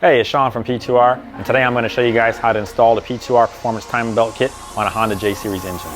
Hey, it's Sean from P2R, and today I'm going to show you guys how to install the P2R Performance Timing Belt Kit on a Honda J-Series engine.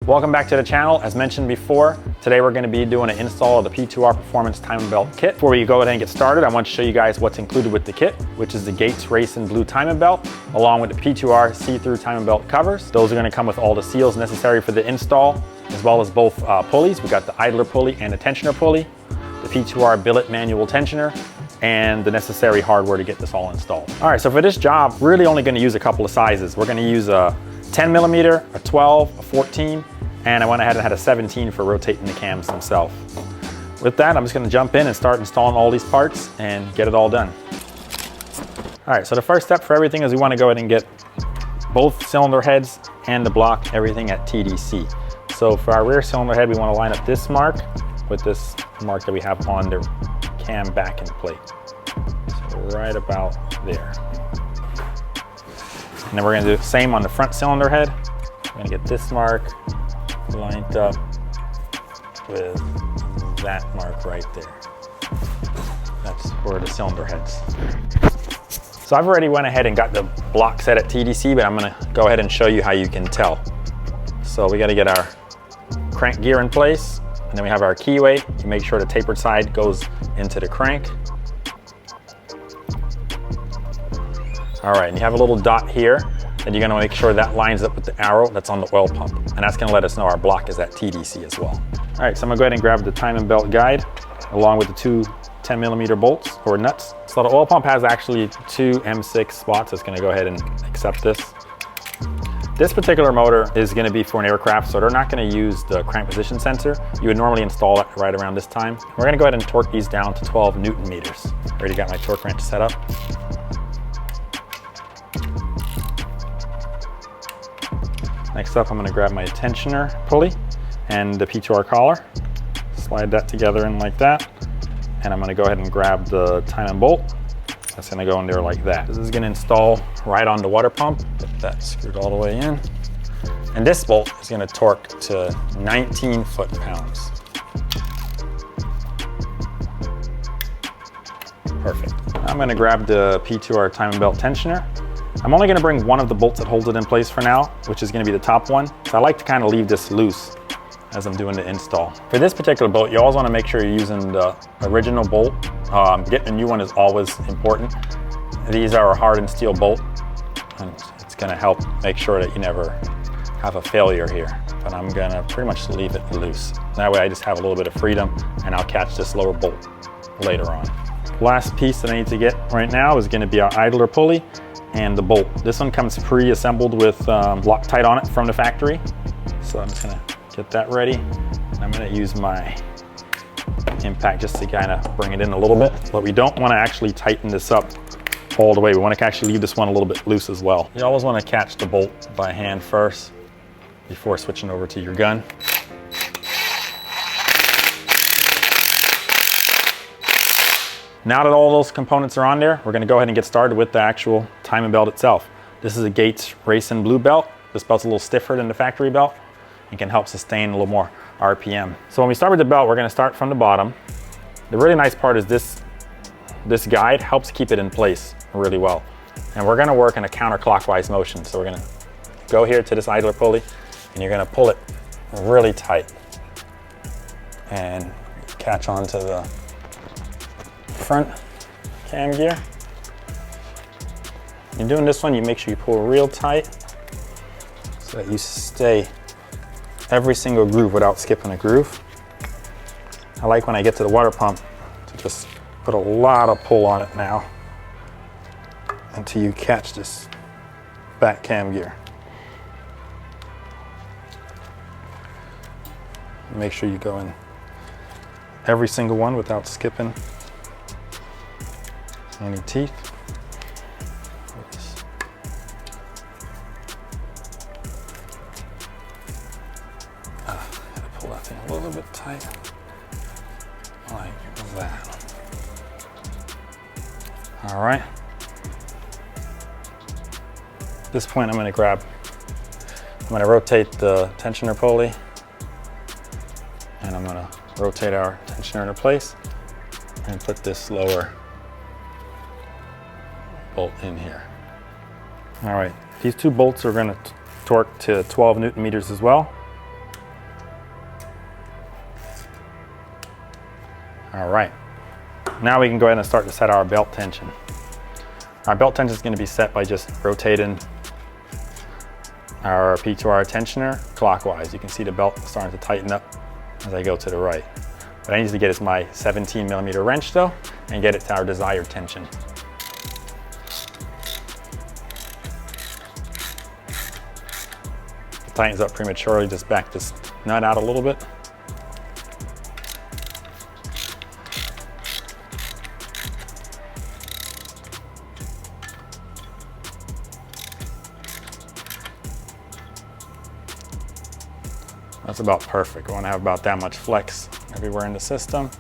Welcome back to the channel. As mentioned before, today we're going to be doing an install of the P2R Performance Timing Belt Kit. Before we go ahead and get started, I want to show you guys what's included with the kit, which is the Gates Racing Blue Timing Belt, along with the P2R see-through timing belt covers. Those are going to come with all the seals necessary for the install, as well as both pulleys. We got the idler pulley and the tensioner pulley, the P2R billet manual tensioner, and the necessary hardware to get this all installed. All right, so for this job, we're really only going to use a couple of sizes. We're going to use a 10 millimeter, a 12, a 14, and I went ahead and had a 17 for rotating the cams themselves. With that, I'm just gonna jump in and start installing all these parts and get it all done. All right, so the first step for everything is we wanna go ahead and get both cylinder heads and the block, everything at TDC. So for our rear cylinder head, we wanna line up this mark with this mark that we have on the cam backing plate. So right about there. And then we're gonna do the same on the front cylinder head. We're gonna get this mark lined up with that mark right there. That's for the cylinder heads. So I've already went ahead and got the block set at TDC, but I'm gonna go ahead and show you how you can tell. So we gotta get our crank gear in place, and then we have our keyway to make sure the tapered side goes into the crank. All right, and you have a little dot here, and you're gonna make sure that lines up with the arrow that's on the oil pump. And that's gonna let us know our block is at TDC as well. All right, so I'm gonna go ahead and grab the timing belt guide along with the two 10 millimeter bolts or nuts. So the oil pump has actually two M6 spots. It's gonna go ahead and accept this. This particular motor is gonna be for an aircraft, so they're not gonna use the crank position sensor. You would normally install it right around this time. We're gonna go ahead and torque these down to 12 Newton meters. Already got my torque wrench set up. Next up, I'm gonna grab my tensioner pulley and the P2R collar. Slide that together in like that. And I'm gonna go ahead and grab the timing bolt. That's gonna go in there like that. This is gonna install right on the water pump. Get that screwed all the way in. And this bolt is gonna torque to 19 foot-pounds. Perfect. I'm gonna grab the P2R timing belt tensioner. I'm only gonna bring one of the bolts that holds it in place for now, which is gonna be the top one. So I like to kind of leave this loose as I'm doing the install. For this particular bolt, you always wanna make sure you're using the original bolt. Getting a new one is always important. These are a hardened steel bolt, and it's gonna help make sure that you never have a failure here. But I'm gonna pretty much leave it loose. That way I just have a little bit of freedom, and I'll catch this lower bolt later on. Last piece that I need to get right now is gonna be our idler pulley and the bolt. This one comes pre-assembled with Loctite on it from the factory. So I'm just gonna get that ready. I'm gonna use my impact just to kind of bring it in a little bit. But we don't wanna actually tighten this up all the way. We wanna actually leave this one a little bit loose as well. You always wanna catch the bolt by hand first before switching over to your gun. Now that all those components are on there, we're gonna go ahead and get started with the actual timing belt itself. This is a Gates Racing Blue belt. This belt's a little stiffer than the factory belt and can help sustain a little more RPM. So when we start with the belt, we're gonna start from the bottom. The really nice part is this guide helps keep it in place really well. And we're gonna work in a counterclockwise motion. So we're gonna go here to this idler pulley and you're gonna pull it really tight and catch onto the front cam gear. You're doing this one, you make sure you pull real tight so that you stay every single groove without skipping a groove. I like when I get to the water pump to just put a lot of pull on it now until you catch this back cam gear. Make sure you go in every single one without skipping any teeth. Gotta pull that thing a little bit tight, like that. All right. this point, I'm gonna rotate the tensioner pulley, and I'm gonna rotate our tensioner into place and put this lower bolt in here. All right, these two bolts are gonna torque to 12 Newton meters as well. All right, now we can go ahead and start to set our belt tension. Our belt tension is going to be set by just rotating our P2R tensioner clockwise. You can see the belt starting to tighten up as I go to the right. What I need to get is my 17 millimeter wrench though, and get it to our desired tension. If it tightens up prematurely, just back this nut out a little bit. That's about perfect. I want to have about that much flex everywhere in the system.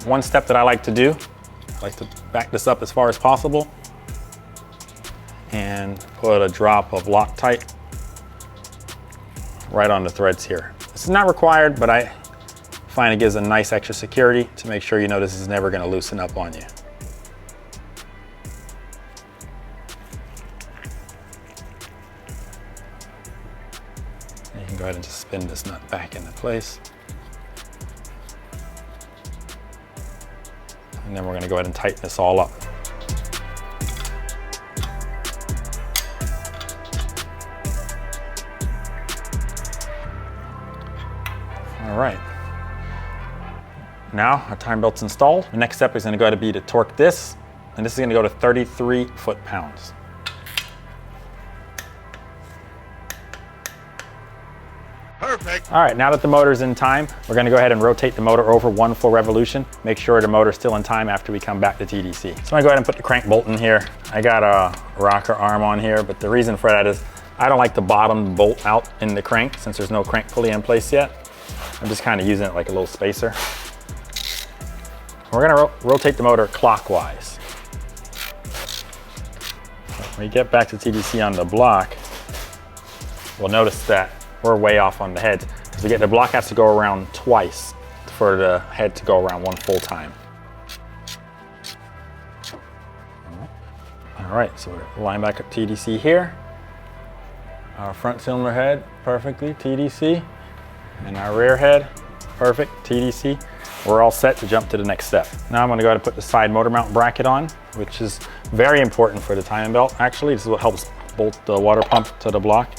One step that I like to do, I like to back this up as far as possible and put a drop of Loctite right on the threads here. This is not required, but I find it gives a nice extra security to make sure you know this is never going to loosen up on you. You can go ahead and just spin this nut back into place. And then we're going to go ahead and tighten this all up. All right. Now our time belt's installed. The next step is going to go to be to torque this, and this is going to go to 33 foot-pounds. Perfect. All right, now that the motor's in time, we're gonna go ahead and rotate the motor over one full revolution. Make sure the motor's still in time after we come back to TDC. So I'm gonna go ahead and put the crank bolt in here. I got a rocker arm on here, but the reason for that is I don't like the bottom bolt out in the crank since there's no crank pulley in place yet. I'm just kind of using it like a little spacer. We're gonna rotate the motor clockwise. When we get back to TDC on the block, we'll notice that we're way off on the head. So the block has to go around twice for the head to go around one full time. All right, so we're line back up TDC here. Our front cylinder head, perfectly, TDC. And our rear head, perfect, TDC. We're all set to jump to the next step. Now I'm gonna go ahead and put the side motor mount bracket on, which is very important for the timing belt. Actually, this is what helps bolt the water pump to the block.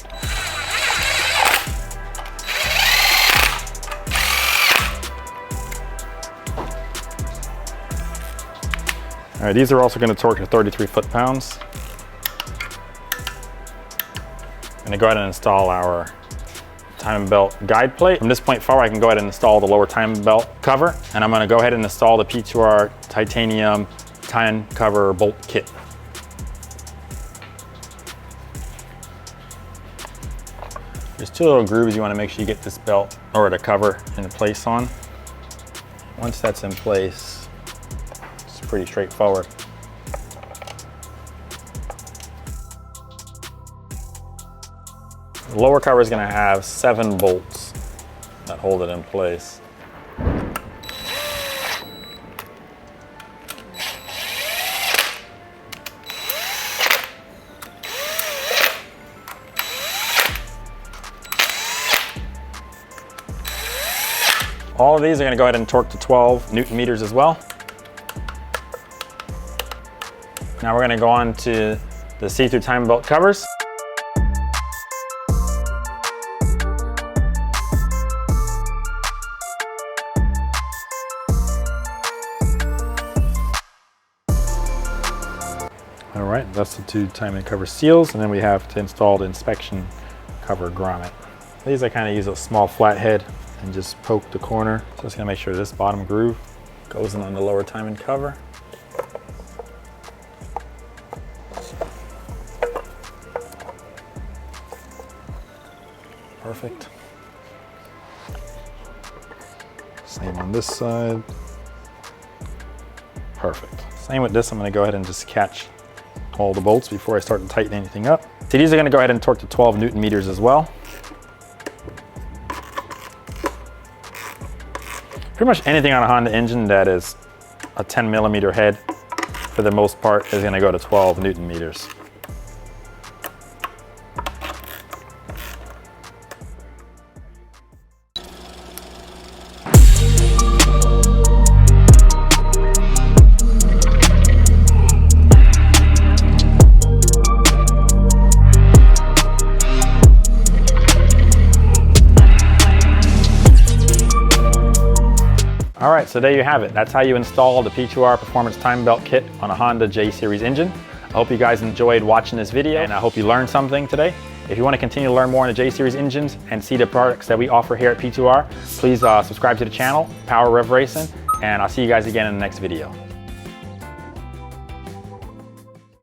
All right, these are also going to torque to 33 foot-pounds. I'm going to go ahead and install our timing belt guide plate. From this point forward, I can go ahead and install the lower timing belt cover, and I'm going to go ahead and install the P2R titanium time cover bolt kit. There's two little grooves you want to make sure you get this belt or the cover in place on. Once that's in place, pretty straightforward. The lower cover is going to have 7 bolts that hold it in place. All of these are going to go ahead and torque to 12 Newton meters as well. Now we're going to go on to the see-through timing belt covers. All right, that's the 2 timing cover seals, and then we have to install the inspection cover grommet. These I kind of use a small flathead and just poke the corner. Just going to make sure this bottom groove goes in on the lower timing cover. Perfect. Same on this side. Perfect. Same with this, I'm going to go ahead and just catch all the bolts before I start to tighten anything up. So these are gonna go ahead and torque to 12 Newton meters as well. Pretty much anything on a Honda engine that is a 10 millimeter head, for the most part, is gonna go to 12 Newton meters. All right, so there you have it. That's how you install the P2R Performance Time Belt Kit on a Honda J-Series engine. I hope you guys enjoyed watching this video, and I hope you learned something today. If you want to continue to learn more on the J-Series engines and see the products that we offer here at P2R, please subscribe to the channel, Power Rev Racing, and I'll see you guys again in the next video.